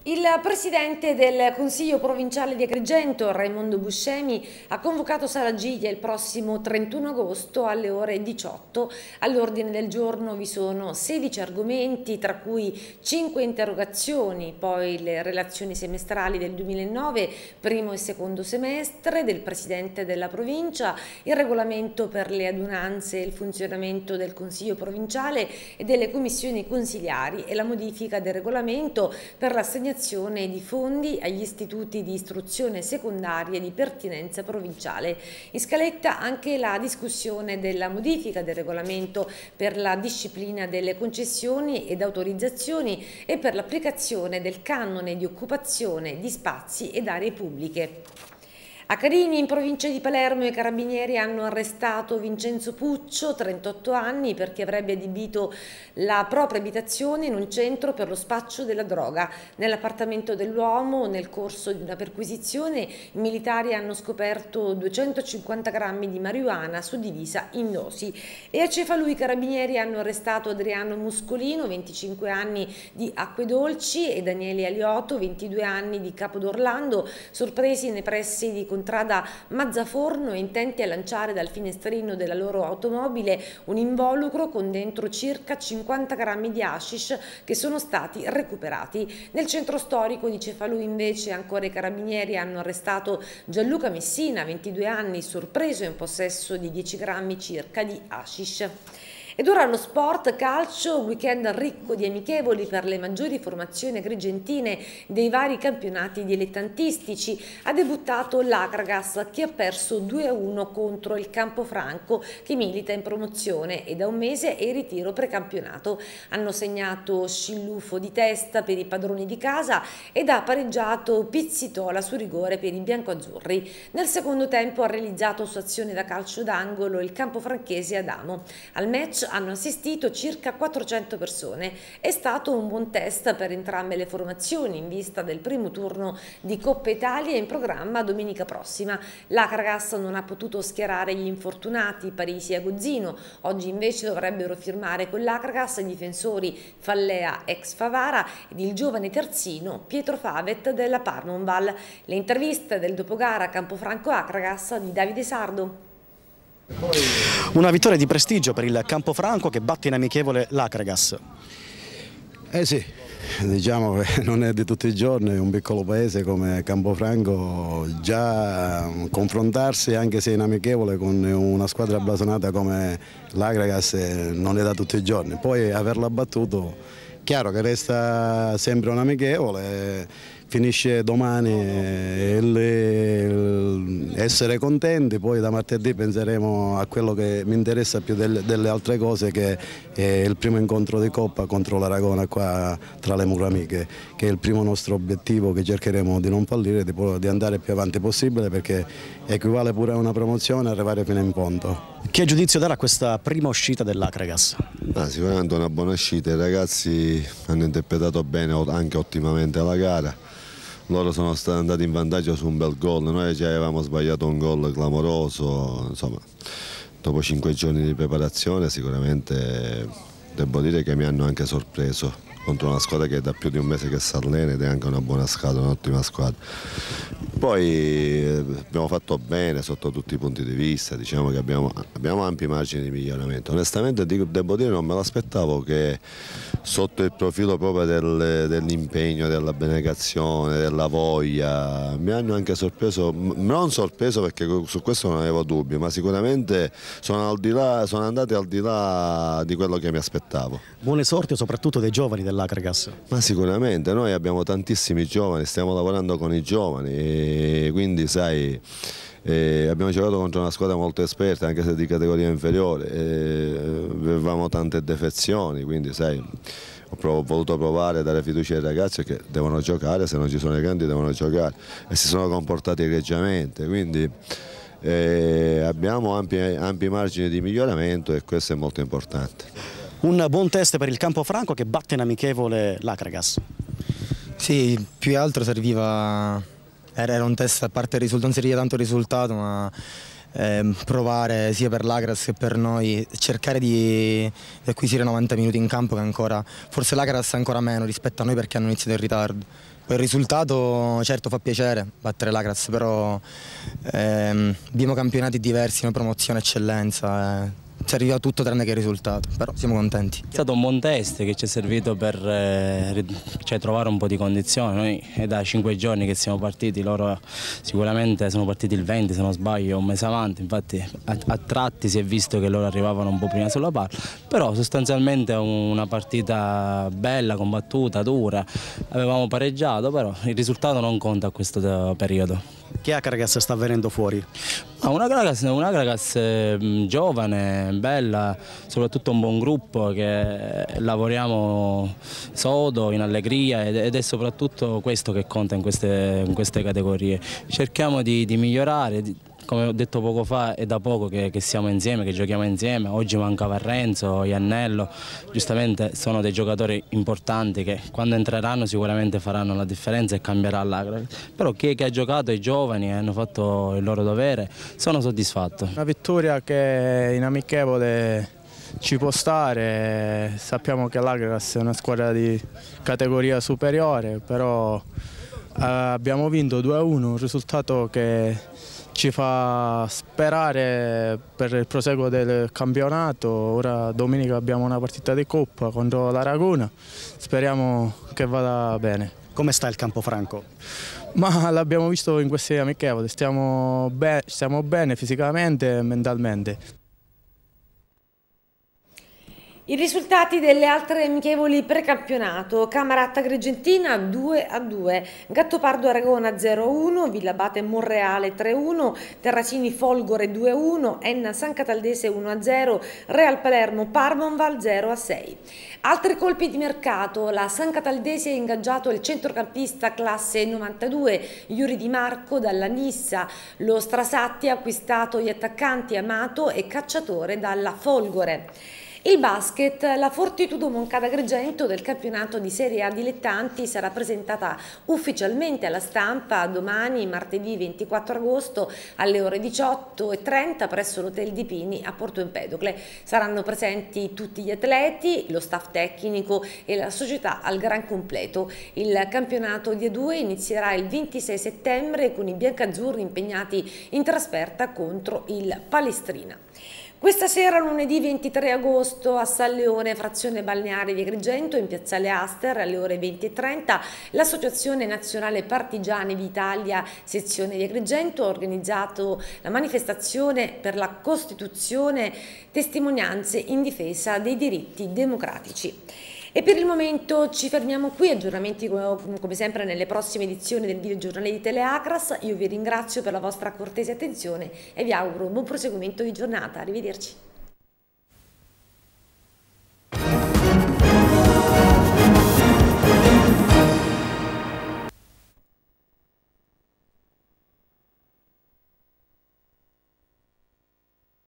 Il presidente del Consiglio provinciale di Agrigento, Raimondo Buscemi, ha convocato Sala Giglia il prossimo 31 agosto alle ore 18. All'ordine del giorno vi sono 16 argomenti, tra cui 5 interrogazioni, poi le relazioni semestrali del 2009, primo e secondo semestre del presidente della provincia, il regolamento per le adunanze e il funzionamento del Consiglio provinciale e delle commissioni consiliari e la modifica del regolamento per l'assegnazione di fondi agli istituti di istruzione secondaria di pertinenza provinciale. In scaletta anche la discussione della modifica del regolamento per la disciplina delle concessioni ed autorizzazioni e per l'applicazione del canone di occupazione di spazi ed aree pubbliche. A Carini, in provincia di Palermo, i carabinieri hanno arrestato Vincenzo Puccio, 38 anni, perché avrebbe adibito la propria abitazione in un centro per lo spaccio della droga. Nell'appartamento dell'uomo, nel corso di una perquisizione, i militari hanno scoperto 250 grammi di marijuana suddivisa in dosi. E a Cefalù i carabinieri hanno arrestato Adriano Muscolino, 25 anni, di Acquedolci, e Daniele Aliotto, 22 anni, di Capodorlando, sorpresi nei pressi di contrada Mazzaforno, intenti a lanciare dal finestrino della loro automobile un involucro con dentro circa 50 grammi di hashish che sono stati recuperati. Nel centro storico di Cefalù invece ancora i carabinieri hanno arrestato Gianluca Messina, 22 anni, sorpreso in possesso di 10 grammi circa di hashish. Ed ora lo sport, calcio, weekend ricco di amichevoli per le maggiori formazioni agrigentine dei vari campionati dilettantistici. Ha debuttato l'Akragas, che ha perso 2-1 contro il Campofranco, che milita in promozione e da un mese è in ritiro precampionato. Hanno segnato Scillufo di testa per i padroni di casa ed ha pareggiato Pizzitola su rigore per i biancoazzurri. Nel secondo tempo ha realizzato su azione da calcio d'angolo il campofranchese Adamo. Al match hanno assistito circa 400 persone. È stato un buon test per entrambe le formazioni in vista del primo turno di Coppa Italia in programma domenica prossima. L'Akragas non ha potuto schierare gli infortunati Parisi e Agozzino. Oggi invece dovrebbero firmare con l'Akragas i difensori Fallea ex Favara ed il giovane terzino Pietro Favet della Parmonval. Le interviste del dopogara Campofranco-Akragas di Davide Sardo. Una vittoria di prestigio per il Campofranco che batte in amichevole l'Akragas. Sì, diciamo che non è di tutti i giorni un piccolo paese come Campofranco già confrontarsi anche se in amichevole con una squadra blasonata come l'Akragas non è da tutti i giorni. Poi averla battuto, chiaro che resta sempre un amichevole. Finisce domani essere contenti, poi da martedì penseremo a quello che mi interessa più delle altre cose, che è il primo incontro di Coppa contro l'Aragona qua tra le mura amiche, che è il primo nostro obiettivo che cercheremo di non fallire, di andare più avanti possibile, perché equivale pure a una promozione arrivare fino in fondo. Che giudizio dare a questa prima uscita dell'Akragas? Sicuramente una buona uscita, i ragazzi hanno interpretato bene, anche ottimamente la gara. Loro sono stati andati in vantaggio su un bel gol, noi già avevamo sbagliato un gol clamoroso, insomma, dopo 5 giorni di preparazione sicuramente devo dire che mi hanno anche sorpreso contro una squadra che è da più di un mese che si allena ed è anche una buona squadra, un'ottima squadra. Poi abbiamo fatto bene sotto tutti i punti di vista, diciamo che abbiamo ampi margini di miglioramento. Onestamente devo dire non me l'aspettavo che sotto il profilo proprio dell'impegno, dell'abnegazione, della voglia, mi hanno anche sorpreso, non sorpreso perché su questo non avevo dubbi, ma sicuramente sono andati al di là di quello che mi aspettavo. Buone sorti soprattutto dei giovani dell'Akragas. Ma sicuramente, noi abbiamo tantissimi giovani, stiamo lavorando con i giovani e quindi sai, abbiamo giocato contro una squadra molto esperta anche se di categoria inferiore, avevamo tante defezioni, quindi sai, ho voluto provare a dare fiducia ai ragazzi che devono giocare, se non ci sono i grandi devono giocare e si sono comportati egregiamente, quindi abbiamo ampi margini di miglioramento e questo è molto importante. Un buon test per il Campofranco che batte in amichevole l'Akragas. Sì, più che altro serviva, era un test, a parte il risultato, non serviva tanto il risultato, ma provare sia per l'Agras che per noi, cercare di acquisire 90 minuti in campo, che ancora, forse l'Agras ancora meno rispetto a noi perché hanno iniziato in ritardo. Poi il risultato certo fa piacere battere l'Agras, però abbiamo campionati diversi, una promozione eccellenza. Ci arriva tutto tranne che il risultato, però siamo contenti. È stato un buon test che ci è servito per trovare un po' di condizione. Noi è da 5 giorni che siamo partiti, loro sicuramente sono partiti il 20 se non sbaglio, un mese avanti, infatti a tratti si è visto che loro arrivavano un po' prima sulla palla, però sostanzialmente una partita bella, combattuta, dura, avevamo pareggiato, però il risultato non conta a questo periodo. Che Akragas sta venendo fuori? Una Akragas giovane, bella, soprattutto un buon gruppo che lavoriamo sodo, in allegria ed è soprattutto questo che conta in queste categorie. Cerchiamo di migliorare. Come ho detto poco fa, è da poco che siamo insieme, che giochiamo insieme. Oggi mancava Renzo, Iannello, giustamente sono dei giocatori importanti che quando entreranno sicuramente faranno la differenza e cambierà l'Akragas. Però chi ha giocato, i giovani, hanno fatto il loro dovere, sono soddisfatto. Una vittoria che in amichevole ci può stare, sappiamo che l'Akragas è una squadra di categoria superiore, però abbiamo vinto 2-1, un risultato che ci fa sperare per il proseguo del campionato. Ora domenica abbiamo una partita di Coppa contro l'Aragona, speriamo che vada bene. Come sta il Campofranco? Ma l'abbiamo visto in queste amichevoli, stiamo bene fisicamente e mentalmente. I risultati delle altre amichevoli precampionato: Camaratta Agrigentina 2-2, Gattopardo Aragona 0-1, Villabate Monreale 3-1, Terracini Folgore 2-1, Enna San Cataldese 1-0, Real Palermo Parmonval 0-6. Altri colpi di mercato: la San Cataldese ha ingaggiato il centrocampista classe 92 Yuri Di Marco dalla Nissa, lo Strasatti ha acquistato gli attaccanti Amato e Cacciatore dalla Folgore. Il basket: la Fortitudo Moncada Agrigento del campionato di Serie A dilettanti sarà presentata ufficialmente alla stampa domani, martedì 24 agosto, alle ore 18:30 presso l'Hotel di Pini a Porto Empedocle. Saranno presenti tutti gli atleti, lo staff tecnico e la società al gran completo. Il campionato di A2 inizierà il 26 settembre con i biancazzurri impegnati in trasferta contro il Palestrina. Questa sera, lunedì 23 agosto, a San Leone, frazione balneare di Agrigento, in piazzale Aster, alle ore 20:30, l'Associazione Nazionale Partigiani d'Italia, sezione di Agrigento, ha organizzato la manifestazione per la Costituzione, testimonianze in difesa dei diritti democratici. E per il momento ci fermiamo qui, aggiornamenti come sempre nelle prossime edizioni del videogiornale di Teleacras. Io vi ringrazio per la vostra cortese attenzione e vi auguro un buon proseguimento di giornata. Arrivederci.